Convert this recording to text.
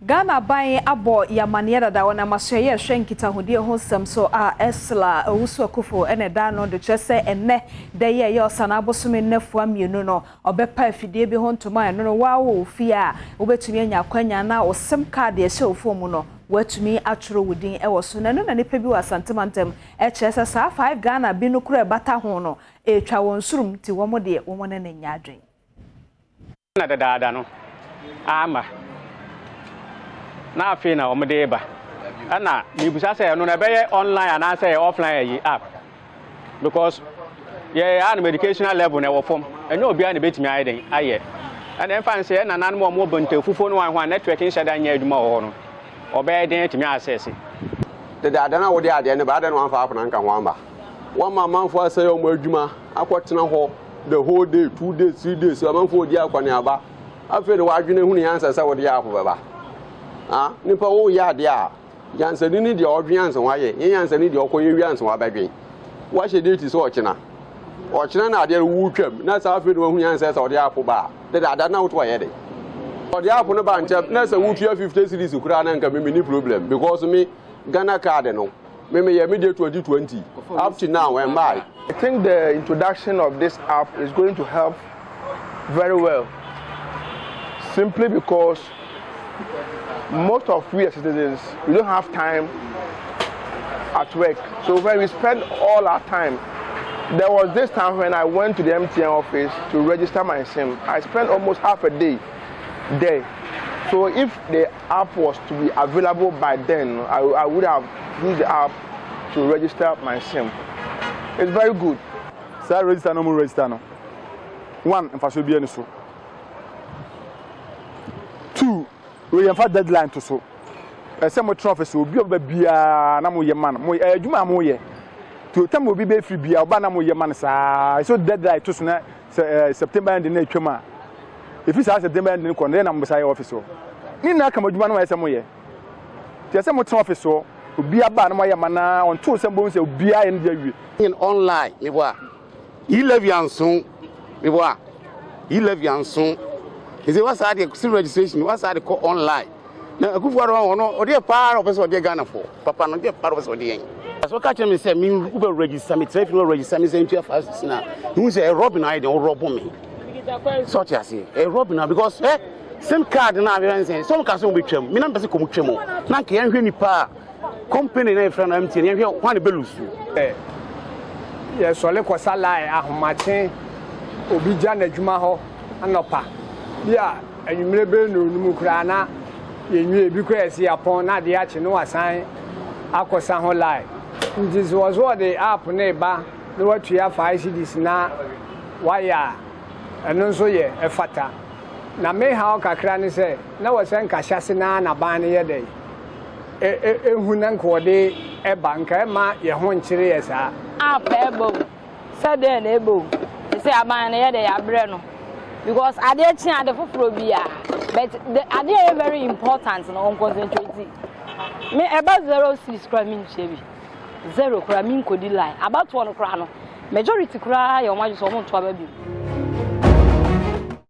Ghana buying abo ya maniera da wana masoye hwenkita hodie honsam so a esla owusu akufo ene da no de chese enne de ye osana abosume nnafu amienu no obepa afidie bi hontoma eno no wawo ofie a obetumi anya kwanya na osem card ye se ofomu no watumi aturo wudin e woso na no na nipa bi wa Asante mantem e chese sa 5 Ghana bi no kura bata ho no e twa won surum ti wo mo de wo mo ne nya adwen na dada no ama na afina omde ba ana mibusa say no na be online and I say offline app because an medicational level na wofom enyo obi an betimi ayden aye and then fan say na nan mo bonte fufo no wan networking shada nya aduma ho no obe den timi access the dada na wo de ade ne ba da no wan fa afuna nka ho amba one man for say o mo aduma akotena ho the whole day 2 days 3 days o man for odi akwane aba afi de wa adwene hu ne answer say wo de apo baba nipa wo ya de a yansani ni de odwen anso waye yansani de okoye wi anso wabadwen wa hye date so ochina na de wu twam na sa afi de hu yansa sa ode apo ba de da na wo to ye de ode apo no ba ntep na sa wu 50 series kura na nka me ni problem because me Ghana card no me ye me de 2020 up to now when buy. I think the introduction of this app is going to help very well, simply because most of we as citizens, we don't have time at work. So when we spend all our time, there was this time when I went to the MTN office to register my SIM. I spent almost half a day there. So if the app was to be available by then, I would have used the app to register my SIM. It's very good. Sir, register no more register no. One, if I should be any so. Two, we have a deadline to so. Some trophies will be over bia na mo ye man. Mo adwuma mo ye. To time will be free bia oba na mo ye man sa. So deadline to so na September end na twema. If it's September end na ko na mo say office so. Ni na ka adwuma na mo ye. Ti say mo office so obi aba na mo ye man na on to sem bo say obi a en dia wi. In online, you vois. Il lève yanson, you vois. Il lève yanson. Is it what's the registration? What's the call online? Now, good for one or dear part of us or dear Ghana for Papa, not dear part of us or the as what catch me say, me Uber register me, if you register me, say, first now. You say a Robin I don't rob me. Such as a Robin because same card now, some can be trim. Me number is come trim. Now, can't any pa company name from MTN, and you want to be loose. Yes, so let us lie. Ahomate Obija na dwuma ho anopa. Yeah, and you may be no Mukrana, you may be crazy upon not the action no assign. Akosan ho lie. This was what the app neighbor, the what you have 5 CDs now. Why, and also ye a fata. Na me how Kakrani say, now was saying Kashasina na ban ye day. A hunan code a banker, ma your home chirias are. Ebo said then ebo say abana dey abreno because ade chia the fofrobia but the ade very important no concentrate me about 06 kra min shebi 0 kra min kodi line about 1 kra no majority kra your maji so mo to ababi